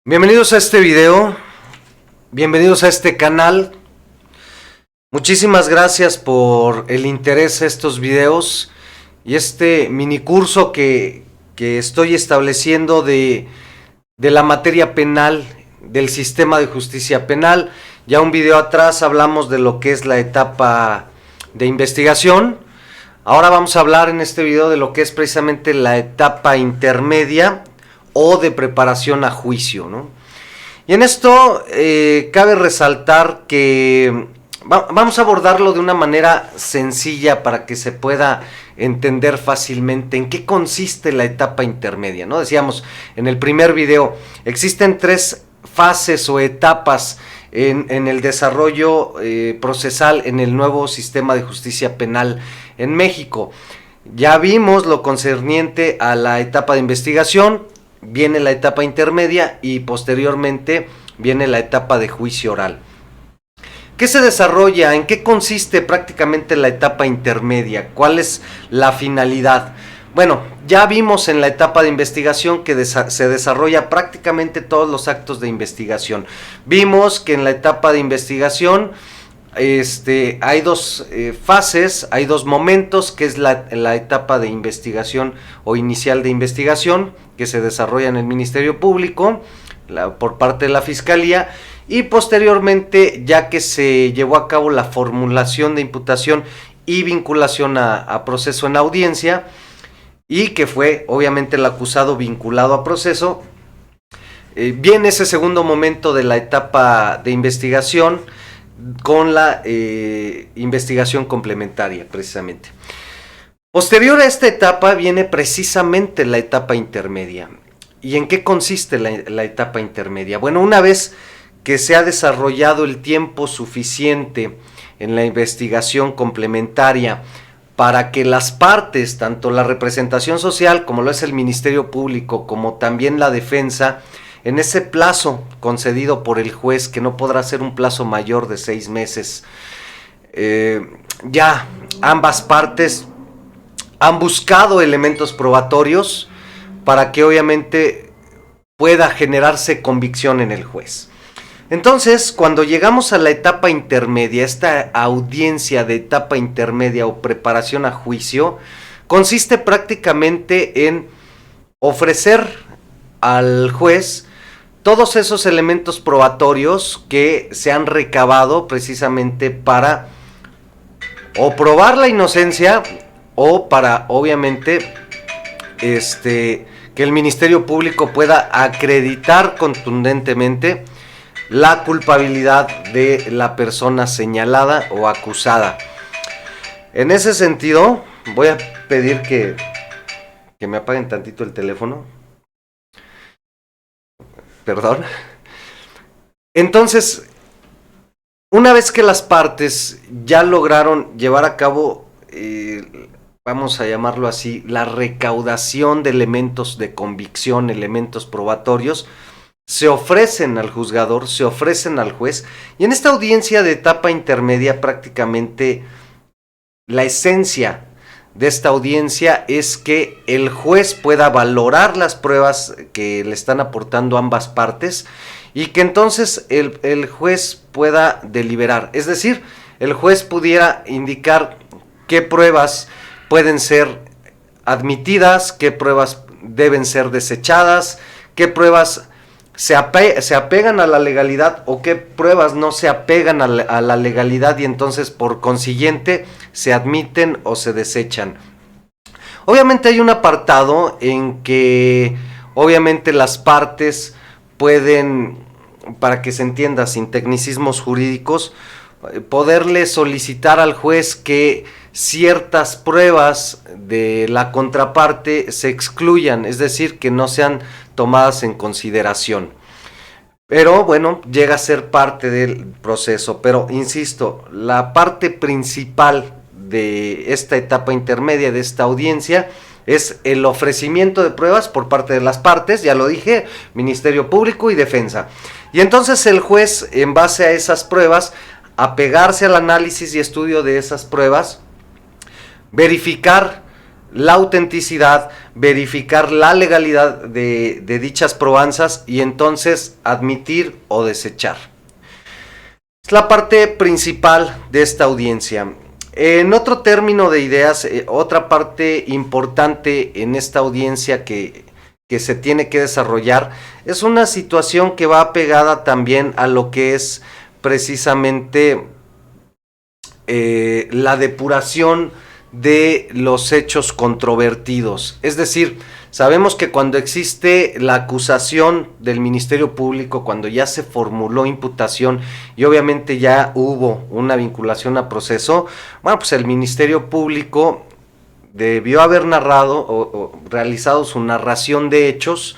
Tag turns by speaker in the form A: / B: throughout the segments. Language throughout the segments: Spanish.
A: Bienvenidos a este video, bienvenidos a este canal. Muchísimas gracias por el interés a estos videos y este mini curso que estoy estableciendo de la materia penal, del sistema de justicia penal. Ya un video atrás hablamos de lo que es la etapa de investigación. Ahora vamos a hablar en este video de lo que es precisamente la etapa intermedia o de preparación a juicio, ¿no? Y en esto cabe resaltar que vamos a abordarlo de una manera sencilla para que se pueda entender fácilmente en qué consiste la etapa intermedia, ¿no? Decíamos en el primer video, existen tres fases o etapas en el desarrollo procesal en el nuevo sistema de justicia penal en México. Ya vimos lo concerniente a la etapa de investigación, viene la etapa intermedia y posteriormente viene la etapa de juicio oral. ¿Qué se desarrolla? ¿En qué consiste prácticamente la etapa intermedia? ¿Cuál es la finalidad? Bueno, ya vimos en la etapa de investigación que se desarrolla prácticamente todos los actos de investigación. Vimos que en la etapa de investigación hay dos fases, hay dos momentos, que es la etapa de investigación o inicial de investigación, que se desarrolla en el Ministerio Público por parte de la Fiscalía, y posteriormente ya que se llevó a cabo la formulación de imputación y vinculación a proceso en audiencia, y que fue obviamente el acusado vinculado a proceso, viene ese segundo momento de la etapa de investigación, con la investigación complementaria precisamente. Posterior a esta etapa viene precisamente la etapa intermedia. ¿Y en qué consiste la etapa intermedia? Bueno, una vez que se ha desarrollado el tiempo suficiente en la investigación complementaria para que las partes, tanto la representación social como lo es el Ministerio Público, como también la defensa, en ese plazo concedido por el juez, que no podrá ser un plazo mayor de 6 meses, ya ambas partes han buscado elementos probatorios para que obviamente pueda generarse convicción en el juez. Entonces, cuando llegamos a la etapa intermedia, esta audiencia de etapa intermedia o preparación a juicio, consiste prácticamente en ofrecer al juez todos esos elementos probatorios que se han recabado precisamente para o probar la inocencia o para obviamente que el Ministerio Público pueda acreditar contundentemente la culpabilidad de la persona señalada o acusada. En ese sentido, voy a pedir que me apaguen tantito el teléfono. Perdón. Entonces, una vez que las partes ya lograron llevar a cabo, vamos a llamarlo así, la recaudación de elementos de convicción, elementos probatorios, se ofrecen al juzgador, se ofrecen al juez, y en esta audiencia de etapa intermedia prácticamente la esencia de esta audiencia es que el juez pueda valorar las pruebas que le están aportando ambas partes y que entonces el juez pueda deliberar. Es decir, el juez pudiera indicar qué pruebas pueden ser admitidas, qué pruebas deben ser desechadas, qué pruebas se apegan a la legalidad o qué pruebas no se apegan a la legalidad y entonces por consiguiente se admiten o se desechan. Obviamente hay un apartado en que obviamente las partes pueden, para que se entienda sin tecnicismos jurídicos, poderle solicitar al juez que ciertas pruebas de la contraparte se excluyan, es decir, que no sean tomadas en consideración. Pero bueno, llega a ser parte del proceso. Pero insisto, la parte principal de esta etapa intermedia, de esta audiencia, es el ofrecimiento de pruebas por parte de las partes, ya lo dije, Ministerio Público y Defensa. Y entonces el juez, en base a esas pruebas, apegarse al análisis y estudio de esas pruebas, verificar la autenticidad, verificar la legalidad de dichas probanzas y entonces admitir o desechar. Es la parte principal de esta audiencia. En otro término de ideas, otra parte importante en esta audiencia que se tiene que desarrollar es una situación que va pegada también a lo que es precisamente la depuración de los hechos controvertidos. Es decir, sabemos que cuando existe la acusación del Ministerio Público, cuando ya se formuló imputación y obviamente ya hubo una vinculación a proceso, bueno, pues el Ministerio Público debió haber narrado o realizado su narración de hechos.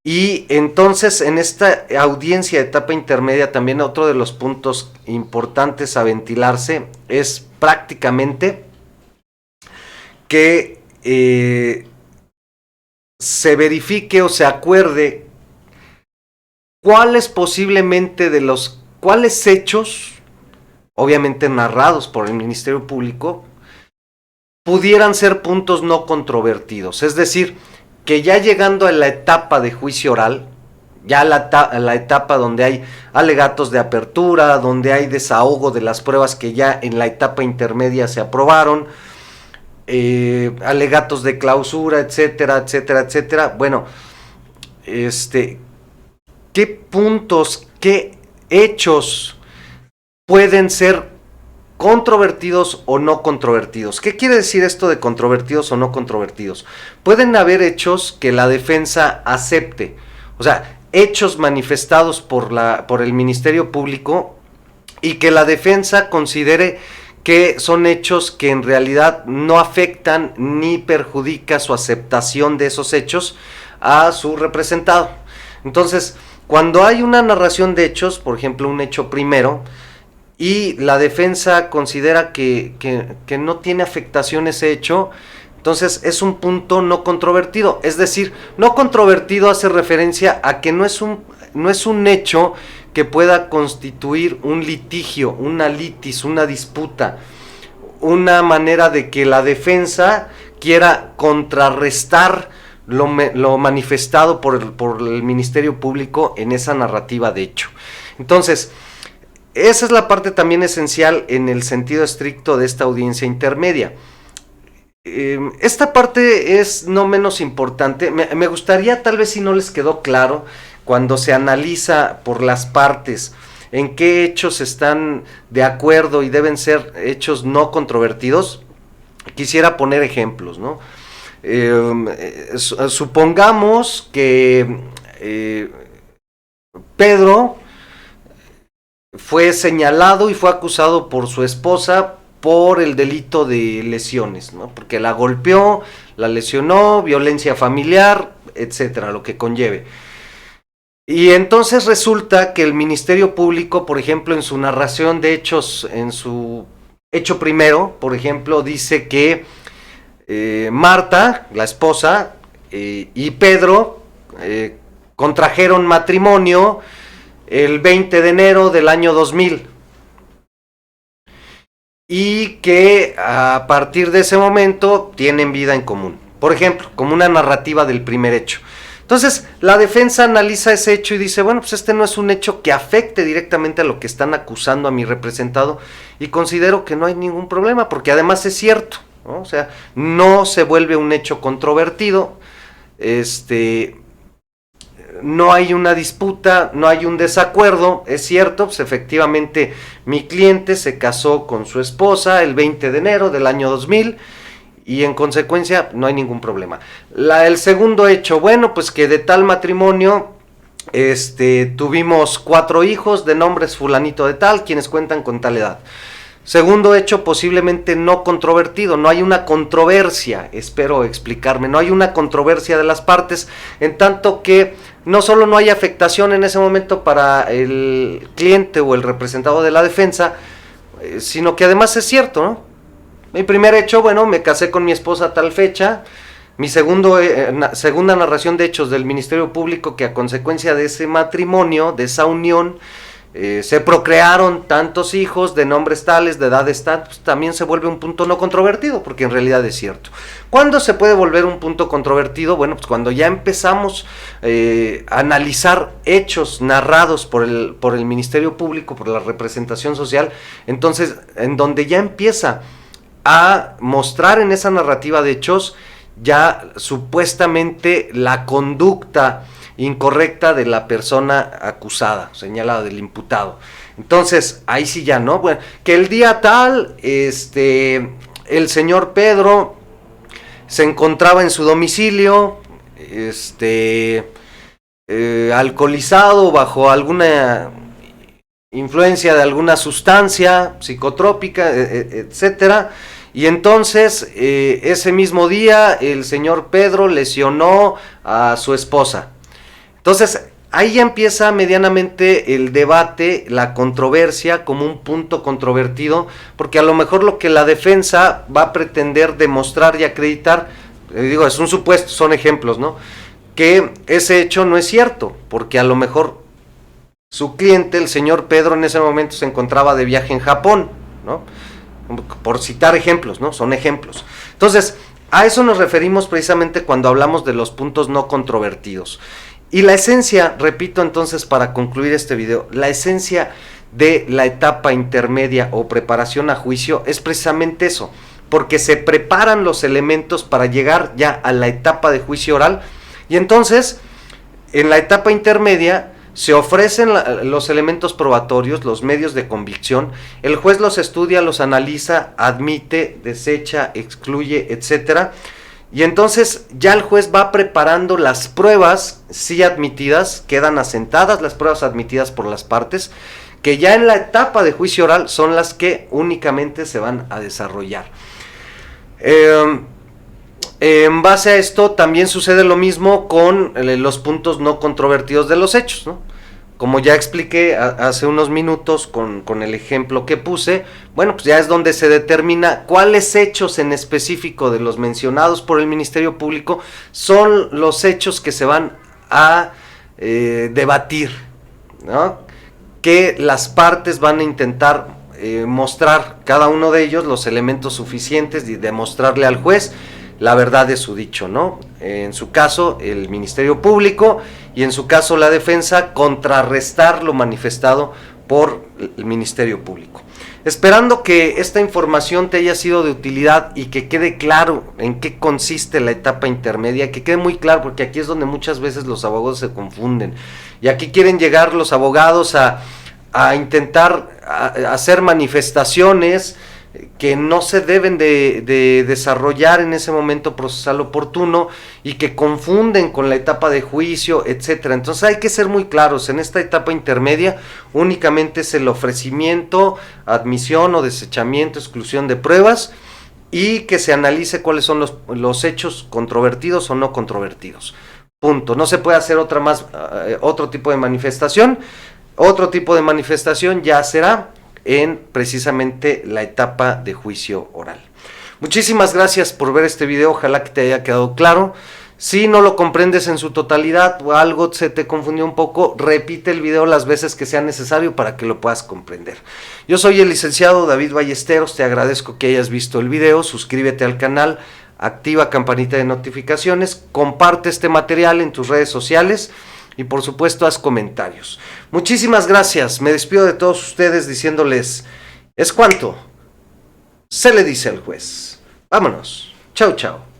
A: Y entonces en esta audiencia de etapa intermedia también otro de los puntos importantes a ventilarse es prácticamente que se verifique o se acuerde cuáles hechos, obviamente narrados por el Ministerio Público, pudieran ser puntos no controvertidos. Es decir, que ya llegando a la etapa de juicio oral, ya la etapa donde hay alegatos de apertura, donde hay desahogo de las pruebas que ya en la etapa intermedia se aprobaron, alegatos de clausura, etcétera, etcétera, etcétera. Bueno, ¿qué puntos, qué hechos pueden ser controvertidos o no controvertidos? ¿Qué quiere decir esto de controvertidos o no controvertidos? Pueden haber hechos que la defensa acepte, o sea, hechos manifestados por el Ministerio Público y que la defensa considere que son hechos que en realidad no afectan ni perjudica su aceptación de esos hechos a su representado. Entonces, cuando hay una narración de hechos, por ejemplo, un hecho primero, y la defensa considera que no tiene afectación ese hecho, entonces es un punto no controvertido. Es decir, no controvertido hace referencia a que no es un hecho que pueda constituir un litigio, una litis, una disputa, una manera de que la defensa quiera contrarrestar lo manifestado por el Ministerio Público en esa narrativa de hecho. Entonces, esa es la parte también esencial en el sentido estricto de esta audiencia intermedia. Esta parte es no menos importante. Me gustaría, tal vez si no les quedó claro, cuando se analiza por las partes en qué hechos están de acuerdo y deben ser hechos no controvertidos, quisiera poner ejemplos, ¿no? Supongamos que Pedro fue señalado y fue acusado por su esposa por el delito de lesiones, ¿no? Porque la golpeó, la lesionó, violencia familiar, etcétera, lo que conlleve. Y entonces resulta que el Ministerio Público, por ejemplo, en su narración de hechos, en su hecho primero, por ejemplo, dice que Marta, la esposa, y Pedro contrajeron matrimonio el 20 de enero del año 2000 y que a partir de ese momento tienen vida en común, por ejemplo, como una narrativa del primer hecho. Entonces la defensa analiza ese hecho y dice, bueno, pues este no es un hecho que afecte directamente a lo que están acusando a mi representado y considero que no hay ningún problema porque además es cierto, ¿no? O sea, no se vuelve un hecho controvertido, no hay una disputa, no hay un desacuerdo, es cierto, pues efectivamente mi cliente se casó con su esposa el 20 de enero del año 2000 y en consecuencia no hay ningún problema. El segundo hecho, bueno, pues que de tal matrimonio tuvimos 4 hijos de nombres fulanito de tal, quienes cuentan con tal edad. Segundo hecho, posiblemente no controvertido, no hay una controversia, espero explicarme, no hay una controversia de las partes, en tanto que no solo no hay afectación en ese momento para el cliente o el representado de la defensa, sino que además es cierto, ¿no? Mi primer hecho, bueno, me casé con mi esposa a tal fecha. Mi segunda narración de hechos del Ministerio Público que a consecuencia de ese matrimonio, de esa unión, se procrearon tantos hijos de nombres tales, de edades tales, pues también se vuelve un punto no controvertido, porque en realidad es cierto. ¿Cuándo se puede volver un punto controvertido? Bueno, pues cuando ya empezamos a analizar hechos narrados por el Ministerio Público, por la representación social, entonces en donde ya empieza a mostrar en esa narrativa de hechos ya supuestamente la conducta incorrecta de la persona acusada, señalada, del imputado. Entonces, ahí sí ya, ¿no? Bueno, que el día tal, el señor Pedro se encontraba en su domicilio, alcoholizado, bajo alguna influencia de alguna sustancia psicotrópica, etcétera. Y entonces, ese mismo día, el señor Pedro lesionó a su esposa. Entonces, ahí ya empieza medianamente el debate, la controversia como un punto controvertido, porque a lo mejor lo que la defensa va a pretender demostrar y acreditar, digo, es un supuesto, son ejemplos, ¿no? Que ese hecho no es cierto, porque a lo mejor su cliente, el señor Pedro, en ese momento se encontraba de viaje en Japón, ¿no? Por citar ejemplos, ¿no? Son ejemplos. Entonces, a eso nos referimos precisamente cuando hablamos de los puntos no controvertidos. Y la esencia, repito entonces para concluir este video, la esencia de la etapa intermedia o preparación a juicio es precisamente eso, porque se preparan los elementos para llegar ya a la etapa de juicio oral, y entonces en la etapa intermedia se ofrecen los elementos probatorios, los medios de convicción, el juez los estudia, los analiza, admite, desecha, excluye, etcétera. Y entonces ya el juez va preparando las pruebas, sí admitidas, quedan asentadas las pruebas admitidas por las partes, que ya en la etapa de juicio oral son las que únicamente se van a desarrollar. En base a esto también sucede lo mismo con los puntos no controvertidos de los hechos, ¿no? Como ya expliqué hace unos minutos con el ejemplo que puse, bueno, pues ya es donde se determina cuáles hechos en específico de los mencionados por el Ministerio Público son los hechos que se van a debatir, ¿no? Que las partes van a intentar mostrar cada uno de ellos los elementos suficientes y demostrarle al juez la verdad de su dicho, ¿no? En su caso, el Ministerio Público, y en su caso la defensa, contrarrestar lo manifestado por el Ministerio Público. Esperando que esta información te haya sido de utilidad y que quede claro en qué consiste la etapa intermedia, que quede muy claro, porque aquí es donde muchas veces los abogados se confunden, y aquí quieren llegar los abogados a intentar hacer manifestaciones que no se deben de desarrollar en ese momento procesal oportuno y que confunden con la etapa de juicio, etcétera. Entonces hay que ser muy claros, en esta etapa intermedia únicamente es el ofrecimiento, admisión o desechamiento, exclusión de pruebas, y que se analice cuáles son los hechos controvertidos o no controvertidos. Punto. No se puede hacer otro tipo de manifestación. Otro tipo de manifestación ya será en precisamente la etapa de juicio oral. Muchísimas gracias por ver este video, ojalá que te haya quedado claro. Si no lo comprendes en su totalidad o algo se te confundió un poco, repite el video las veces que sea necesario para que lo puedas comprender. Yo soy el licenciado David Ballesteros, te agradezco que hayas visto el video, suscríbete al canal, activa campanita de notificaciones, comparte este material en tus redes sociales y por supuesto haz comentarios. Muchísimas gracias, me despido de todos ustedes diciéndoles, es cuanto se le dice al juez. Vámonos, chao chao.